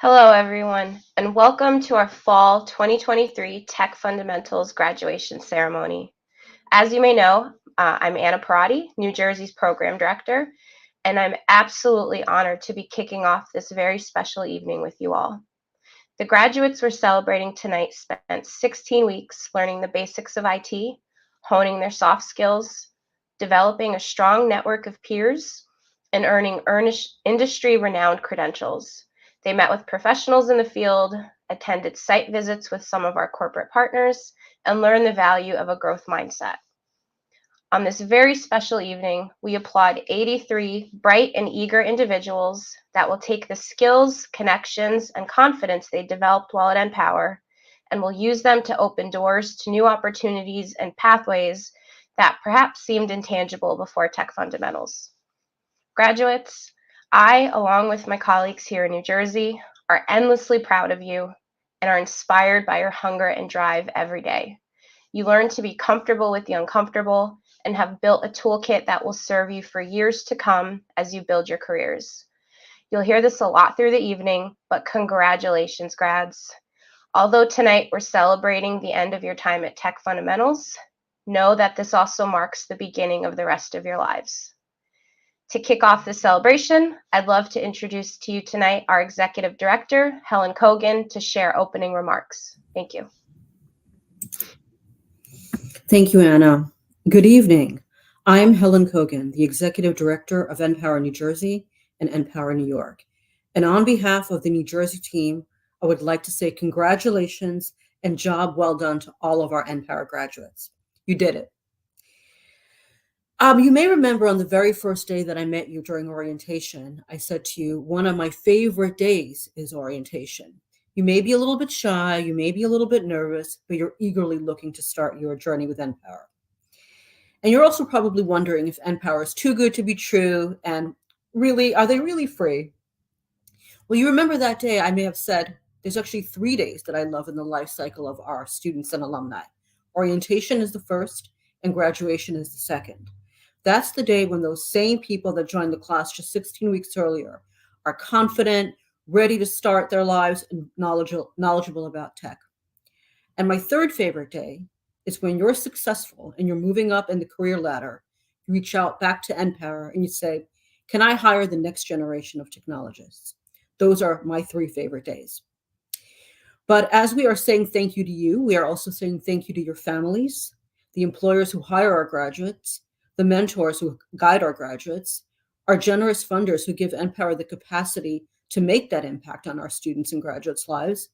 Hello, everyone, and welcome to our Fall 2023 Tech Fundamentals graduation ceremony. As you may know, I'm Anna Parati, New Jersey's Program Director, and I'm absolutely honored to be kicking off this very special evening with you all. The graduates we're celebrating tonight spent 16 weeks learning the basics of IT, honing their soft skills, developing a strong network of peers, and earning industry-renowned credentials. They met with professionals in the field, attended site visits with some of our corporate partners, and learned the value of a growth mindset. On this very special evening, we applaud 83 bright and eager individuals that will take the skills, connections, and confidence they developed while at NPower and will use them to open doors to new opportunities and pathways that perhaps seemed intangible before Tech Fundamentals. Graduates, I, along with my colleagues here in New Jersey, are endlessly proud of you and are inspired by your hunger and drive every day. You learn to be comfortable with the uncomfortable and have built a toolkit that will serve you for years to come as you build your careers. You'll hear this a lot through the evening, but congratulations, grads. Although tonight we're celebrating the end of your time at Tech Fundamentals, know that this also marks the beginning of the rest of your lives. To kick off the celebration, I'd love to introduce to you tonight our Executive Director, Helen Kogan, to share opening remarks. Thank you. Thank you, Anna. Good evening. I'm Helen Kogan, the Executive Director of NPower New Jersey and NPower New York. And on behalf of the New Jersey team, I would like to say congratulations and job well done to all of our NPower graduates. You did it. You may remember on the very first day that I met you during orientation, I said to you, one of my favorite days is orientation. You may be a little bit shy, you may be a little bit nervous, but you're eagerly looking to start your journey with NPower. And you're also probably wondering if NPower is too good to be true, and really, are they really free? Well, you remember that day I may have said, there's actually 3 days that I love in the life cycle of our students and alumni. Orientation is the first, and graduation is the second. That's the day when those same people that joined the class just 16 weeks earlier are confident, ready to start their lives, and knowledgeable about tech. And my third favorite day is when you're successful and you're moving up in the career ladder. You reach out back to NPower and you say, can I hire the next generation of technologists? Those are my 3 favorite days. But as we are saying thank you to you, we are also saying thank you to your families, the employers who hire our graduates, the mentors who guide our graduates, our generous funders who give NPower the capacity to make that impact on our students and graduates' lives,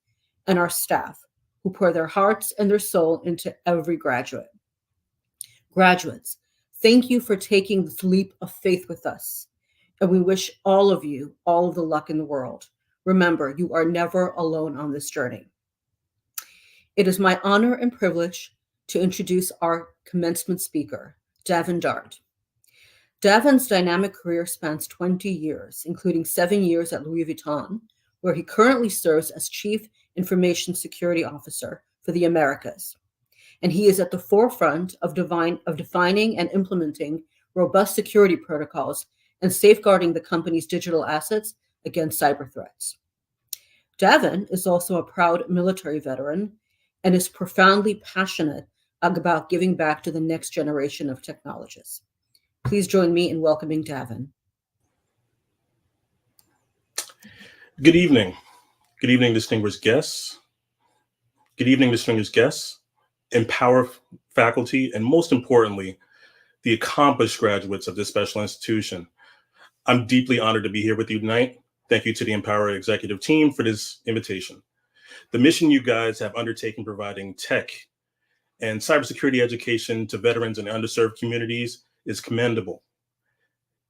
and our staff who pour their hearts and their soul into every graduate. Graduates, thank you for taking this leap of faith with us, and we wish all of you all of the luck in the world. Remember, you are never alone on this journey. It is my honor and privilege to introduce our commencement speaker, Davin Dart. Davin's dynamic career spans 20 years, including 7 years at Louis Vuitton, where he currently serves as Chief Information Security Officer for the Americas. And he is at the forefront of defining and implementing robust security protocols and safeguarding the company's digital assets against cyber threats. Davin is also a proud military veteran and is profoundly passionate about giving back to the next generation of technologists. Please join me in welcoming Davin. Good evening. Good evening, distinguished guests. Good evening, distinguished guests, NPower faculty, and most importantly, the accomplished graduates of this special institution. I'm deeply honored to be here with you tonight. Thank you to the NPower executive team for this invitation. The mission you guys have undertaken providing tech and cybersecurity education to veterans and underserved communities is commendable.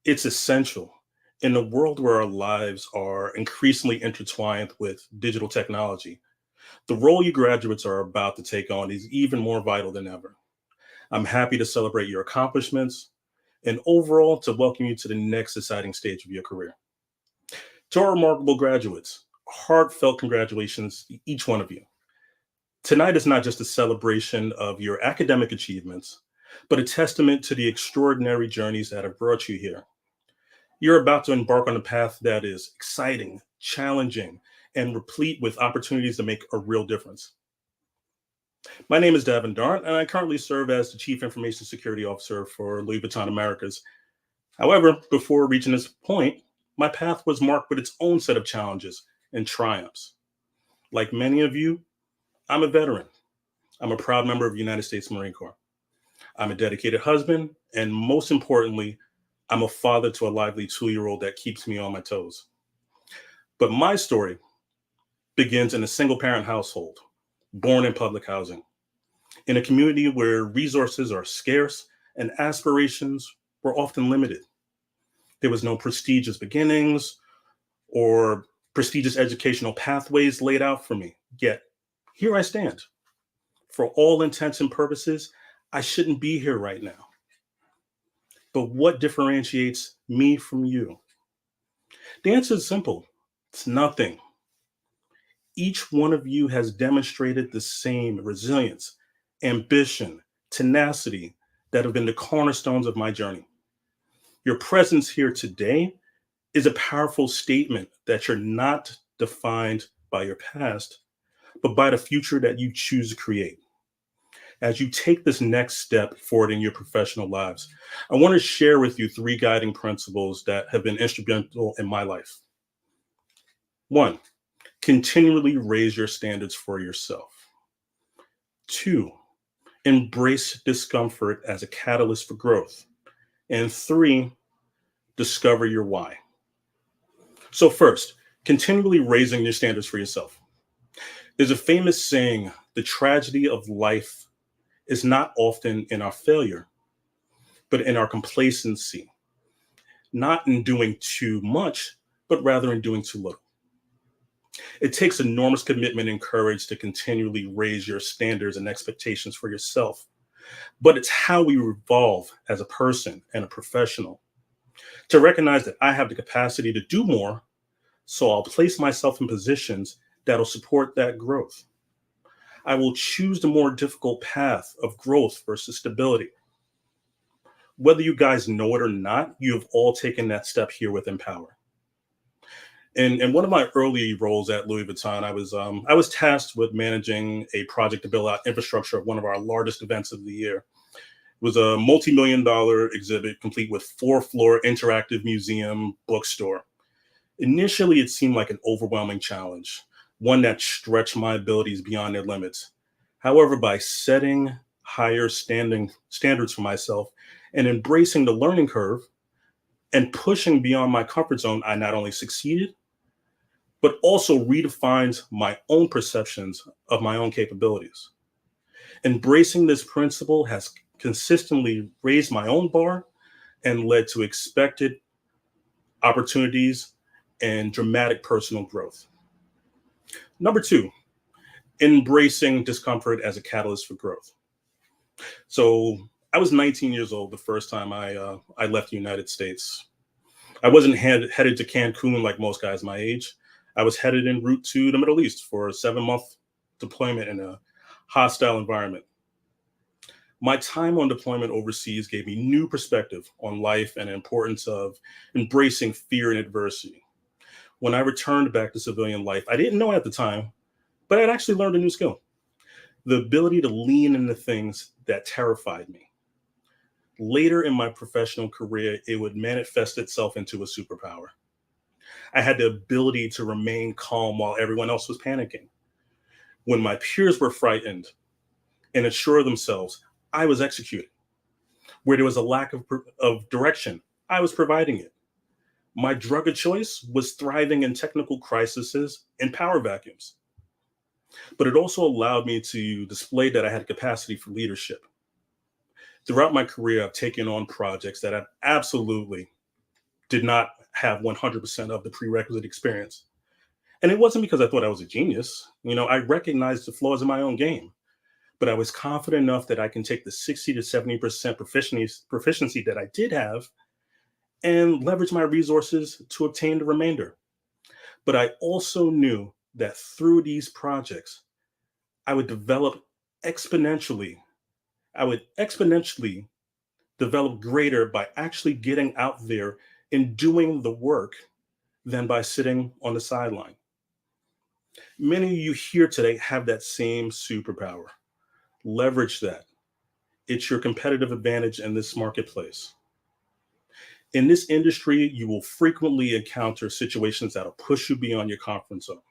It's essential in a world where our lives are increasingly intertwined with digital technology. The role you graduates are about to take on is even more vital than ever. I'm happy to celebrate your accomplishments and overall to welcome you to the next exciting stage of your career. To our remarkable graduates, heartfelt congratulations to each one of you. Tonight is not just a celebration of your academic achievements, but a testament to the extraordinary journeys that have brought you here. You're about to embark on a path that is exciting, challenging, and replete with opportunities to make a real difference. My name is Davin Darnt, and I currently serve as the Chief Information Security Officer for Louis Vuitton Americas. However, before reaching this point, my path was marked with its own set of challenges and triumphs. Like many of you, I'm a veteran. I'm a proud member of the United States Marine Corps. I'm a dedicated husband, and most importantly, I'm a father to a lively 2-year-old that keeps me on my toes. But my story begins in a single parent household, born in public housing, in a community where resources are scarce and aspirations were often limited. There was no prestigious beginnings or prestigious educational pathways laid out for me. Yet, here I stand. For all intents and purposes, I shouldn't be here right now. But what differentiates me from you? The answer is simple. It's nothing. Each one of you has demonstrated the same resilience, ambition, tenacity that have been the cornerstones of my journey. Your presence here today is a powerful statement that you're not defined by your past, but by the future that you choose to create. As you take this next step forward in your professional lives, I want to share with you 3 guiding principles that have been instrumental in my life. 1, continually raise your standards for yourself. 2, embrace discomfort as a catalyst for growth. And 3, discover your why. So first, continually raising your standards for yourself. There's a famous saying, the tragedy of life is not often in our failure, but in our complacency, not in doing too much, but rather in doing too little. It takes enormous commitment and courage to continually raise your standards and expectations for yourself, but it's how we evolve as a person and a professional. To recognize that I have the capacity to do more, so I'll place myself in positions that'll support that growth. I will choose the more difficult path of growth versus stability. Whether you guys know it or not, you have all taken that step here with NPower. In one of my early roles at Louis Vuitton, I was tasked with managing a project to build out infrastructure of one of our largest events of the year. It was a multi-million-dollar exhibit complete with 4-floor interactive museum bookstore. Initially, it seemed like an overwhelming challenge, one that stretched my abilities beyond their limits. However, by setting higher standards for myself and embracing the learning curve and pushing beyond my comfort zone, I not only succeeded, but also redefined my own perceptions of my own capabilities. Embracing this principle has consistently raised my own bar and led to expected opportunities and dramatic personal growth. Number 2, embracing discomfort as a catalyst for growth. So I was 19 years old the first time I left the United States. I wasn't headed to Cancun like most guys my age. I was headed en route to the Middle East for a 7-month deployment in a hostile environment. My time on deployment overseas gave me new perspective on life and the importance of embracing fear and adversity. When I returned back to civilian life, I didn't know at the time, but I'd actually learned a new skill: the ability to lean into things that terrified me. Later in my professional career, it would manifest itself into a superpower. I had the ability to remain calm while everyone else was panicking. When my peers were frightened and assure themselves, I was executing. Where there was a lack of direction, I was providing it. My drug of choice was thriving in technical crises and power vacuums. But it also allowed me to display that I had capacity for leadership. Throughout my career, I've taken on projects that I absolutely did not have 100% of the prerequisite experience. And it wasn't because I thought I was a genius. I recognized the flaws in my own game, but I was confident enough that I can take the 60 to 70% proficiency that I did have and leverage my resources to obtain the remainder. But I also knew that through these projects, I would exponentially develop greater by actually getting out there and doing the work than by sitting on the sideline. Many of you here today have that same superpower. Leverage that. It's your competitive advantage in this marketplace. In this industry, you will frequently encounter situations that'll push you beyond your comfort zone.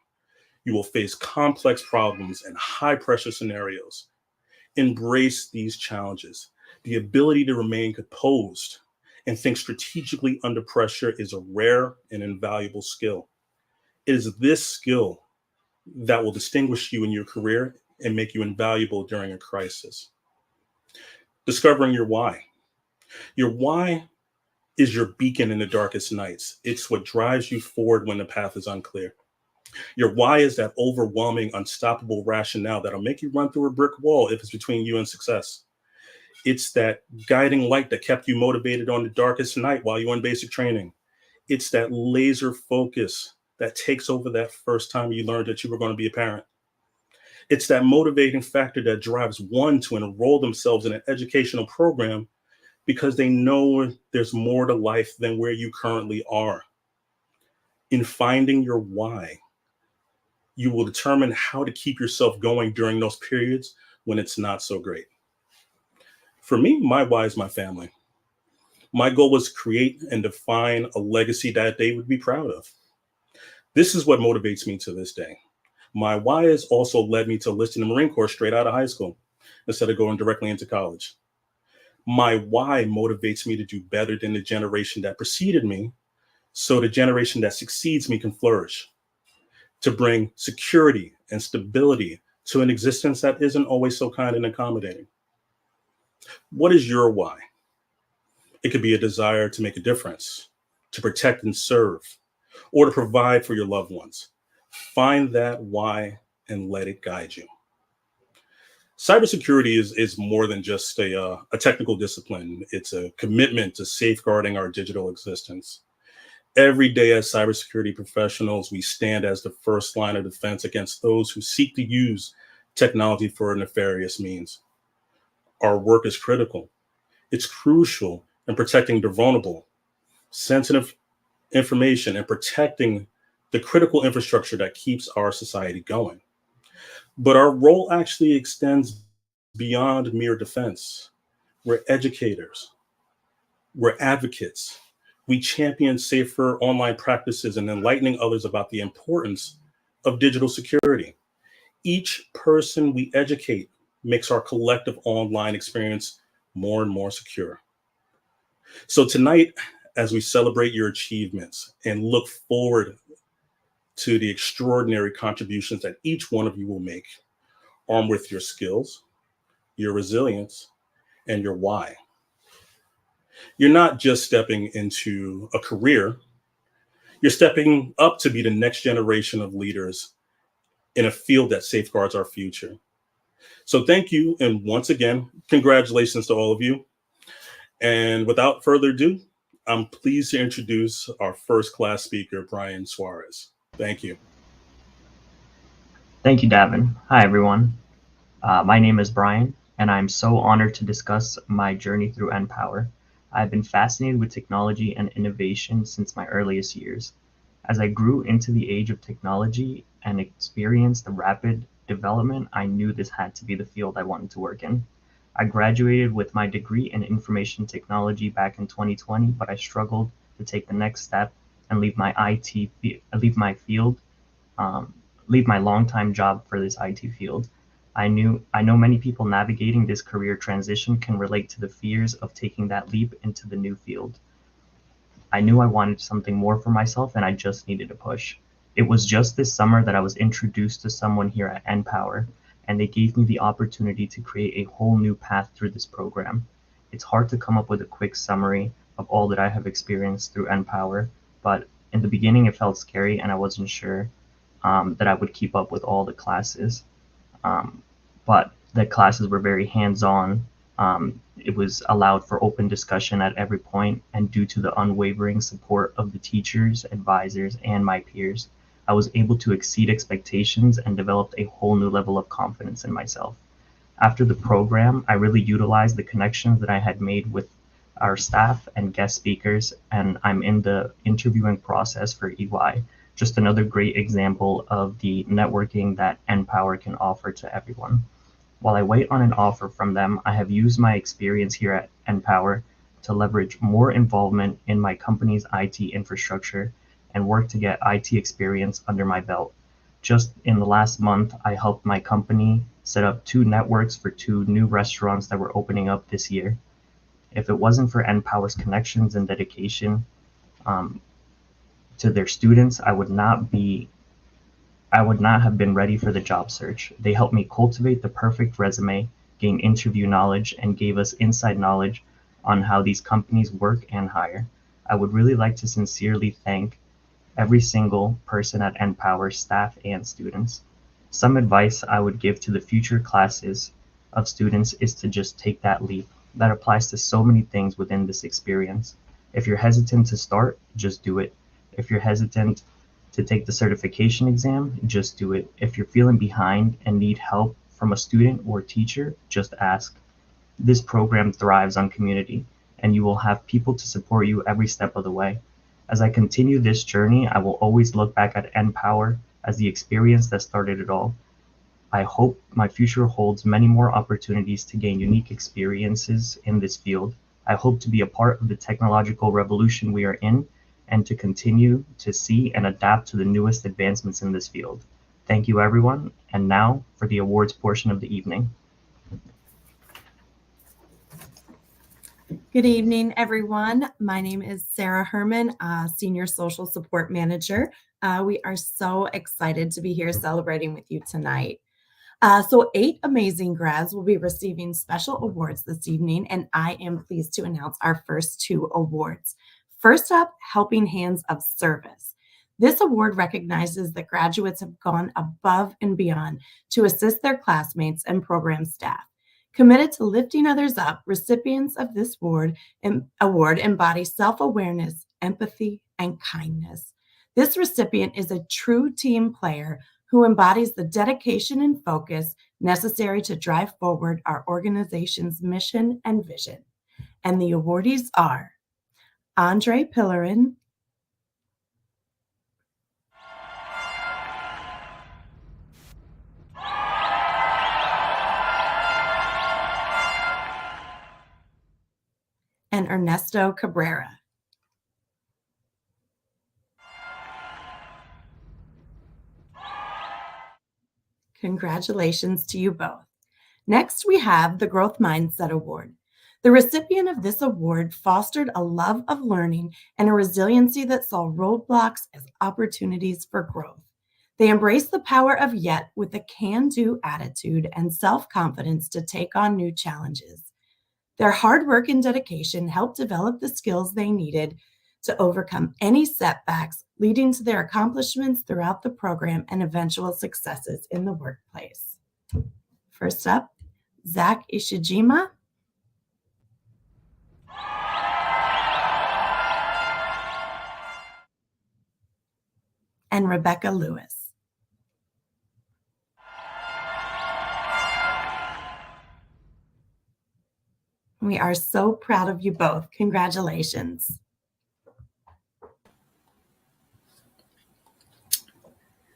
You will face complex problems and high pressure scenarios. Embrace these challenges. The ability to remain composed and think strategically under pressure is a rare and invaluable skill. It is this skill that will distinguish you in your career and make you invaluable during a crisis. Discovering your why. Your why is your beacon in the darkest nights. It's what drives you forward when the path is unclear. Your why is that overwhelming, unstoppable rationale that'll make you run through a brick wall if it's between you and success. It's that guiding light that kept you motivated on the darkest night while you were in basic training. It's that laser focus that takes over that first time you learned that you were going to be a parent. It's that motivating factor that drives one to enroll themselves in an educational program because they know there's more to life than where you currently are. In finding your why, you will determine how to keep yourself going during those periods when it's not so great. For me, my why is my family. My goal was to create and define a legacy that they would be proud of. This is what motivates me to this day. My why has also led me to enlist in the Marine Corps straight out of high school instead of going directly into college. My why motivates me to do better than the generation that preceded me, so the generation that succeeds me can flourish, to bring security and stability to an existence that isn't always so kind and accommodating. What is your why? It could be a desire to make a difference, to protect and serve, or to provide for your loved ones. Find that why and let it guide you. Cybersecurity is more than just a technical discipline. It's a commitment to safeguarding our digital existence. Every day as cybersecurity professionals, we stand as the first line of defense against those who seek to use technology for nefarious means. Our work is critical. It's crucial in protecting the vulnerable, sensitive information, and protecting the critical infrastructure that keeps our society going. But our role actually extends beyond mere defense. We're educators, we're advocates. We champion safer online practices and enlightening others about the importance of digital security. Each person we educate makes our collective online experience more and more secure. So tonight, as we celebrate your achievements and look forward to the extraordinary contributions that each one of you will make, armed with your skills, your resilience, and your why. You're not just stepping into a career, you're stepping up to be the next generation of leaders in a field that safeguards our future. So thank you, and once again, congratulations to all of you. And without further ado, I'm pleased to introduce our first class speaker, Brian Suarez. Thank you. Thank you, Davin. Hi, everyone. My name is Brian, and I'm so honored to discuss my journey through NPower. I've been fascinated with technology and innovation since my earliest years. As I grew into the age of technology and experienced the rapid development, I knew this had to be the field I wanted to work in. I graduated with my degree in information technology back in 2020, but I struggled to take the next step and leave my longtime job for this IT field. I know many people navigating this career transition can relate to the fears of taking that leap into the new field. I knew I wanted something more for myself and I just needed a push. It was just this summer that I was introduced to someone here at NPower, and they gave me the opportunity to create a whole new path through this program. It's hard to come up with a quick summary of all that I have experienced through NPower, but in the beginning it felt scary and I wasn't sure that I would keep up with all the classes. But the classes were very hands-on. It was allowed for open discussion at every point, and due to the unwavering support of the teachers, advisors, and my peers, I was able to exceed expectations and developed a whole new level of confidence in myself. After the program, I really utilized the connections that I had made with our staff and guest speakers, and I'm in the interviewing process for EY. Just another great example of the networking that NPower can offer to everyone. While I wait on an offer from them, I have used my experience here at NPower to leverage more involvement in my company's IT infrastructure and work to get IT experience under my belt. Just in the last month, I helped my company set up 2 networks for 2 new restaurants that were opening up this year. If it wasn't for NPower's connections and dedication to their students, I would not have been ready for the job search. They helped me cultivate the perfect resume, gain interview knowledge, and gave us inside knowledge on how these companies work and hire. I would really like to sincerely thank every single person at NPower, staff and students. Some advice I would give to the future classes of students is to just take that leap. That applies to so many things within this experience. If you're hesitant to start, just do it. If you're hesitant to take the certification exam, just do it. If you're feeling behind and need help from a student or teacher, just ask. This program thrives on community, and you will have people to support you every step of the way. As I continue this journey, I will always look back at NPower as the experience that started it all. I hope my future holds many more opportunities to gain unique experiences in this field. I hope to be a part of the technological revolution we are in and to continue to see and adapt to the newest advancements in this field. Thank you, everyone. And now for the awards portion of the evening. Good evening, everyone. My name is Sarah Herman, Senior Social Support Manager. We are so excited to be here celebrating with you tonight. So 8 amazing grads will be receiving special awards this evening, and I am pleased to announce our first 2 awards. First up, Helping Hands of Service. This award recognizes that graduates have gone above and beyond to assist their classmates and program staff. Committed to lifting others up, recipients of this award embody self-awareness, empathy, and kindness. This recipient is a true team player who embodies the dedication and focus necessary to drive forward our organization's mission and vision. And the awardees are Andre Pillarin, and Ernesto Cabrera. Congratulations to you both. Next, we have the Growth Mindset Award. The recipient of this award fostered a love of learning and a resiliency that saw roadblocks as opportunities for growth. They embraced the power of yet with a can-do attitude and self-confidence to take on new challenges. Their hard work and dedication helped develop the skills they needed to overcome any setbacks, leading to their accomplishments throughout the program and eventual successes in the workplace. First up, Zach Ishijima. And Rebecca Lewis. We are so proud of you both. Congratulations.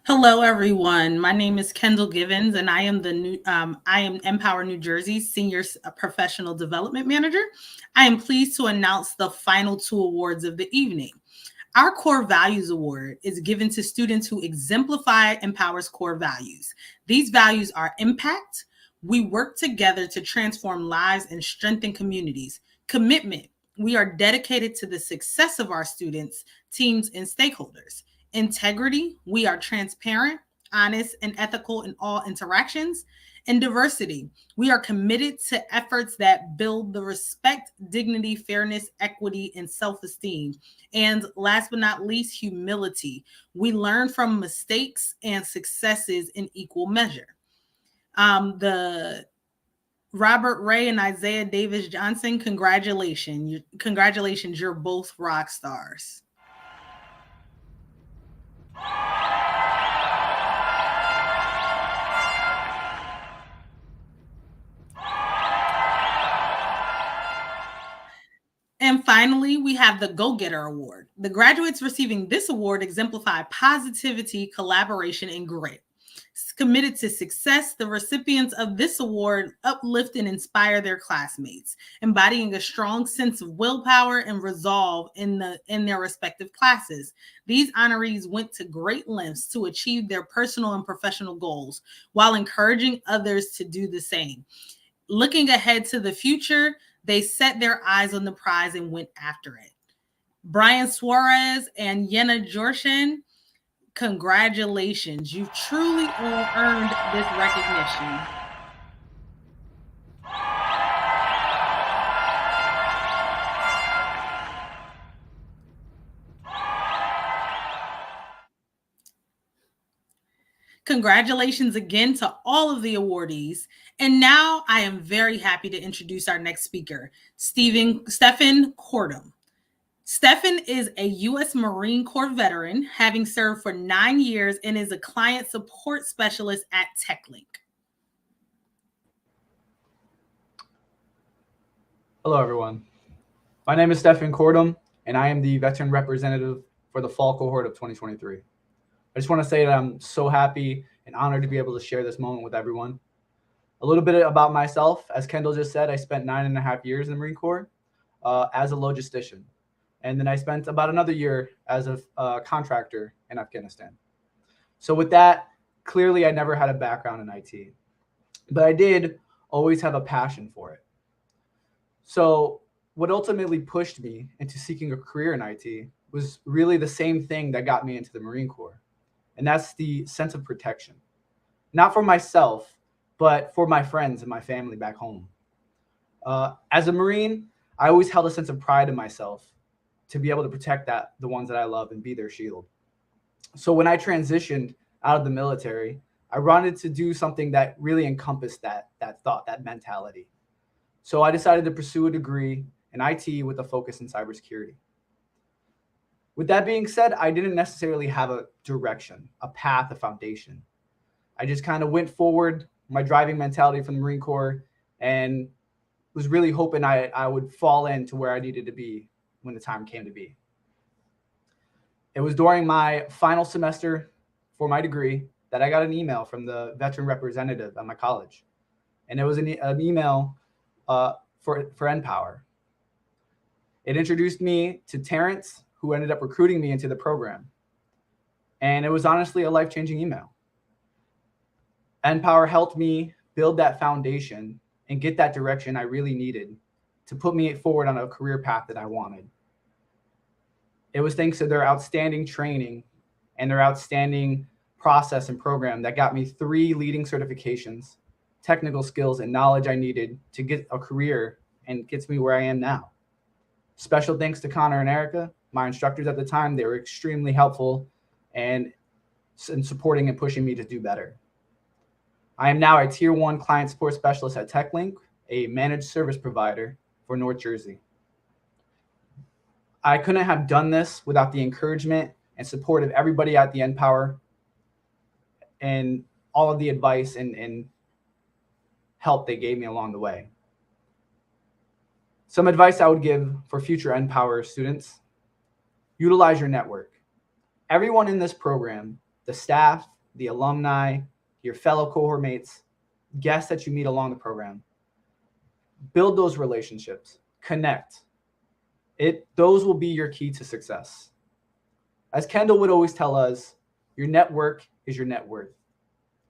Hello, everyone. My name is Kendall Givens, and I am NPower New Jersey's Senior Professional Development Manager. I am pleased to announce the final 2 awards of the evening. Our Core Values Award is given to students who exemplify NPower's core values. These values are impact. We work together to transform lives and strengthen communities. Commitment. We are dedicated to the success of our students, teams, and stakeholders. Integrity. We are transparent, honest, and ethical in all interactions. And diversity. We are committed to efforts that build the respect, dignity, fairness, equity, and self-esteem. And last but not least, humility. We learn from mistakes and successes in equal measure. The Robert Ray and Isaiah Davis Johnson, congratulations. Congratulations, you're both rock stars. Finally, we have the Go-Getter Award. The graduates receiving this award exemplify positivity, collaboration, and grit. Committed to success, the recipients of this award uplift and inspire their classmates, embodying a strong sense of willpower and resolve in their respective classes. These honorees went to great lengths to achieve their personal and professional goals while encouraging others to do the same. Looking ahead to the future, they set their eyes on the prize and went after it. Brian Suarez and Yenna Jorshin, congratulations. You've truly earned this recognition. Congratulations again to all of the awardees. And now I am very happy to introduce our next speaker, Stephen Cordum. Stephen is a U.S. Marine Corps veteran, having served for 9 years, and is a client support specialist at TechLink. Hello, everyone. My name is Stephen Cordum, and I am the veteran representative for the fall cohort of 2023. I just want to say that I'm so happy and honored to be able to share this moment with everyone. A little bit about myself. As Kendall just said, I spent 9.5 years in the Marine Corps as a logistician. And then I spent about another year as a contractor in Afghanistan. So with that, clearly I never had a background in IT, but I did always have a passion for it. So what ultimately pushed me into seeking a career in IT was really the same thing that got me into the Marine Corps. And that's the sense of protection, not for myself, but for my friends and my family back home. As a Marine, I always held a sense of pride in myself to be able to protect the ones that I love and be their shield. So when I transitioned out of the military, I wanted to do something that really encompassed that thought, that mentality. So I decided to pursue a degree in IT with a focus in cybersecurity. With that being said, I didn't necessarily have a direction, a path, a foundation. I just kind of went forward, my driving mentality from the Marine Corps, and was really hoping I would fall into where I needed to be when the time came to be. It was during my final semester for my degree that I got an email from the veteran representative at my college. And it was an email for NPower. It introduced me to Terrence, who ended up recruiting me into the program. And it was honestly a life-changing email. NPower helped me build that foundation and get that direction I really needed to put me forward on a career path that I wanted. It was thanks to their outstanding training and their outstanding process and program that got me 3 leading certifications, technical skills, and knowledge I needed to get a career and gets me where I am now. Special thanks to Connor and Erica, my instructors at the time. They were extremely helpful and in supporting and pushing me to do better. I am now a Tier 1 client support specialist at TechLink, a managed service provider for North Jersey. I couldn't have done this without the encouragement and support of everybody at the NPower and all of the advice and help they gave me along the way. Some advice I would give for future NPower students: utilize your network. Everyone in this program, the staff, the alumni, your fellow cohort mates, guests that you meet along the program, build those relationships, connect. Those will be your key to success. As Kendall would always tell us, your network is your net worth.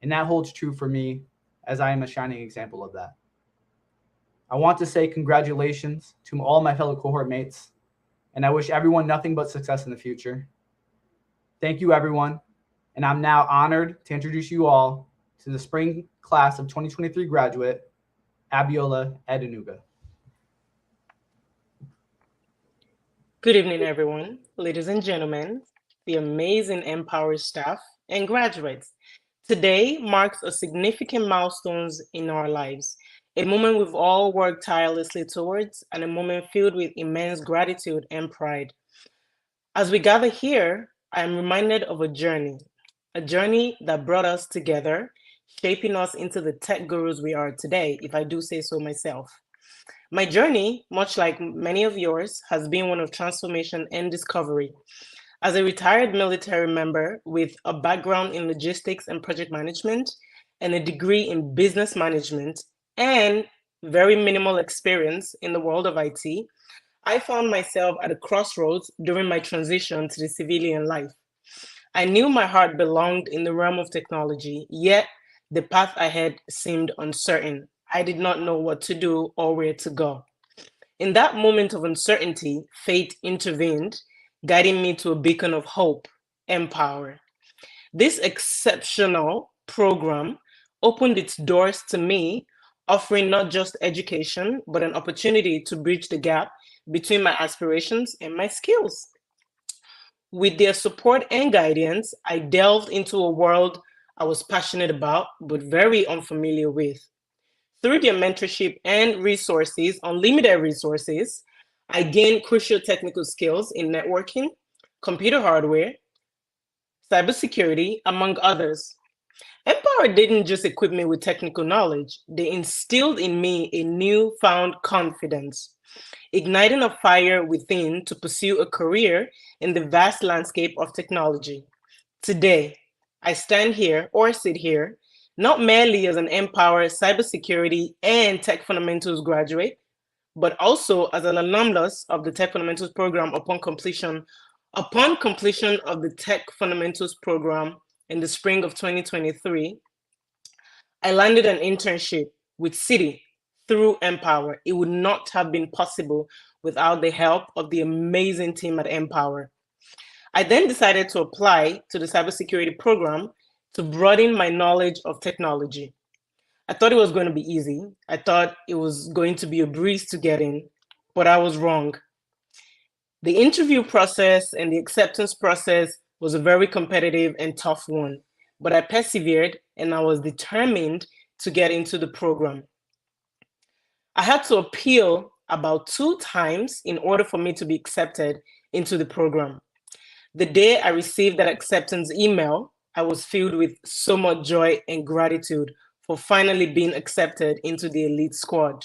And that holds true for me, as I am a shining example of that. I want to say congratulations to all my fellow cohort mates, and I wish everyone nothing but success in the future. Thank you, everyone. And I'm now honored to introduce you all to the spring class of 2023 graduate, Abiola Edenuga. Good evening, everyone, ladies and gentlemen, the amazing NPower staff, and graduates. Today marks a significant milestone in our lives, a moment we've all worked tirelessly towards, and a moment filled with immense gratitude and pride. As we gather here, I am reminded of a journey that brought us together, shaping us into the tech gurus we are today, if I do say so myself. My journey, much like many of yours, has been one of transformation and discovery. As a retired military member with a background in logistics and project management and a degree in business management and very minimal experience in the world of IT, I found myself at a crossroads during my transition to the civilian life. I knew my heart belonged in the realm of technology, yet the path ahead seemed uncertain. I did not know what to do or where to go. In that moment of uncertainty, fate intervened, guiding me to a beacon of hope, NPower. This exceptional program opened its doors to me, offering not just education, but an opportunity to bridge the gap between my aspirations and my skills. With their support and guidance, I delved into a world I was passionate about, but very unfamiliar with. Through their mentorship and resources, unlimited resources, I gained crucial technical skills in networking, computer hardware, cybersecurity, among others. NPower didn't just equip me with technical knowledge, they instilled in me a newfound confidence, igniting a fire within to pursue a career in the vast landscape of technology. Today, I stand here or sit here not merely as an NPower cybersecurity and tech fundamentals graduate, but also as an alumnus of the Tech Fundamentals program upon completion of the Tech Fundamentals program in the spring of 2023, I landed an internship with Citi through NPower. It would not have been possible without the help of the amazing team at NPower. I then decided to apply to the cybersecurity program to broaden my knowledge of technology. I thought it was going to be easy. I thought it was going to be a breeze to get in, but I was wrong. The interview process and the acceptance process was a very competitive and tough one, but I persevered and I was determined to get into the program. I had to appeal about 2 times in order for me to be accepted into the program. The day I received that acceptance email, I was filled with so much joy and gratitude for finally being accepted into the elite squad.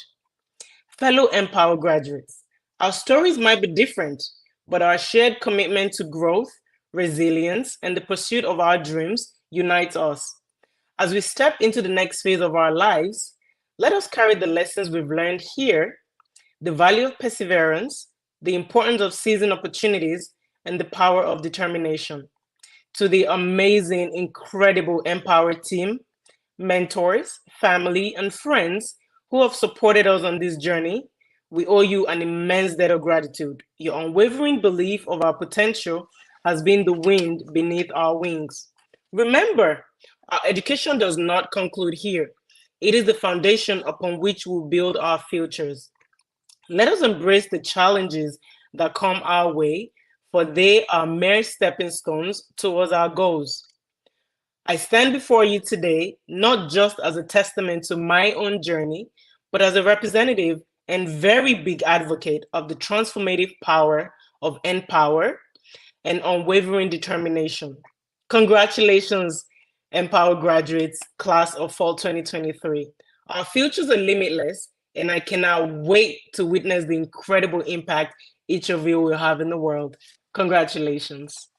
Fellow NPower graduates, our stories might be different, but our shared commitment to growth, resilience, and the pursuit of our dreams unites us. As we step into the next phase of our lives, let us carry the lessons we've learned here, the value of perseverance, the importance of seizing opportunities, and the power of determination. To the amazing, incredible NPower team, mentors, family, and friends who have supported us on this journey, we owe you an immense debt of gratitude. Your unwavering belief of our potential has been the wind beneath our wings. Remember, our education does not conclude here. It is the foundation upon which we'll build our futures. Let us embrace the challenges that come our way, for they are mere stepping stones towards our goals. I stand before you today, not just as a testament to my own journey, but as a representative and very big advocate of the transformative power of NPower and unwavering determination. Congratulations, NPower graduates, class of fall 2023. Our futures are limitless, and I cannot wait to witness the incredible impact each of you will have in the world. Congratulations.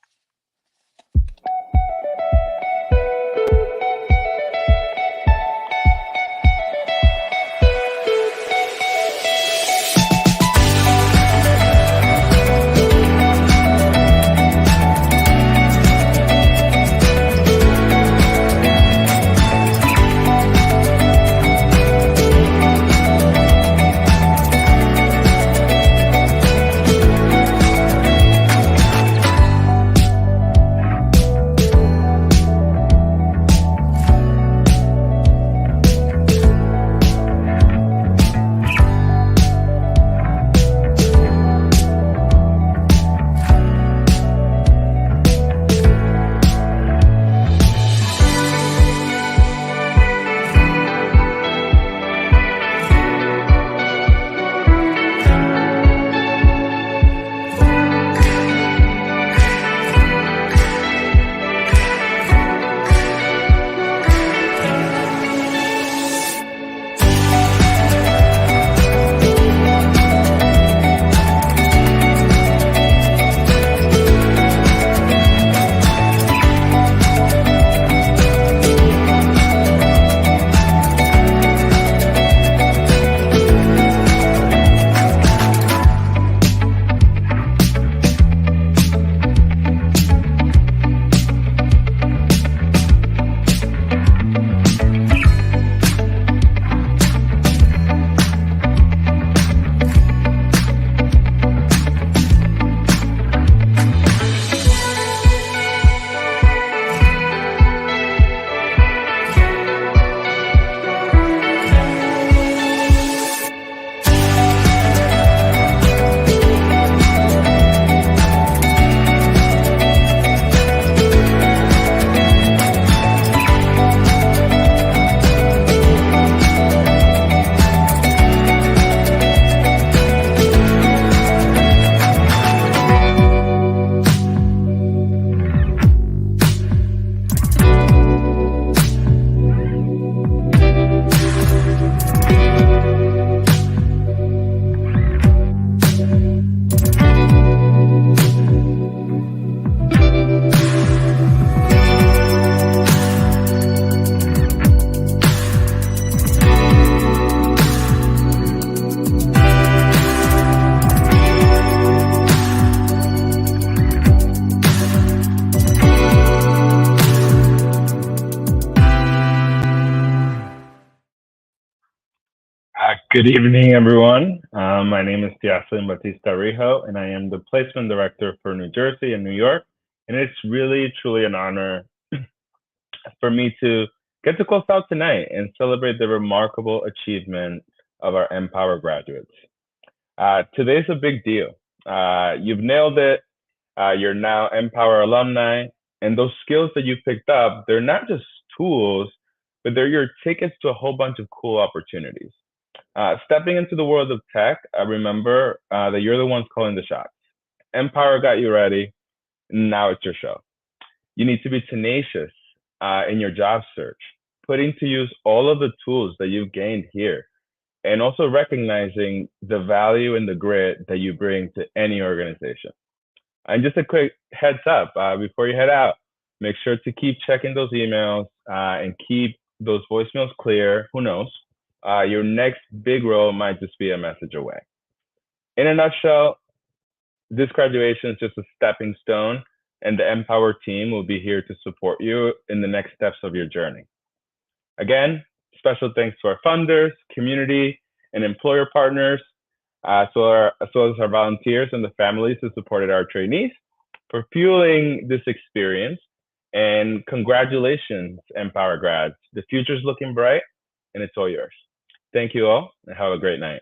Good evening, everyone. My name is Tiaslin Batista Rijo, and I am the Placement Director for New Jersey and New York. And it's really, truly an honor for me to get to close out tonight and celebrate the remarkable achievement of our NPower graduates. Today's a big deal. You've nailed it. You're now NPower alumni, and those skills that you picked up, they're not just tools, but they're your tickets to a whole bunch of cool opportunities. Stepping into the world of tech, remember that you're the ones calling the shots. NPower got you ready. Now it's your show. You need to be tenacious in your job search, putting to use all of the tools that you've gained here, and also recognizing the value and the grit that you bring to any organization. And just a quick heads up before you head out, make sure to keep checking those emails and keep those voicemails clear. Who knows? Your next big role might just be a message away. In a nutshell, this graduation is just a stepping stone, and the NPower team will be here to support you in the next steps of your journey. Again, special thanks to our funders, community, and employer partners, as well as our volunteers and the families who supported our trainees for fueling this experience. And congratulations, NPower grads. The future's looking bright, and it's all yours. Thank you all, and have a great night.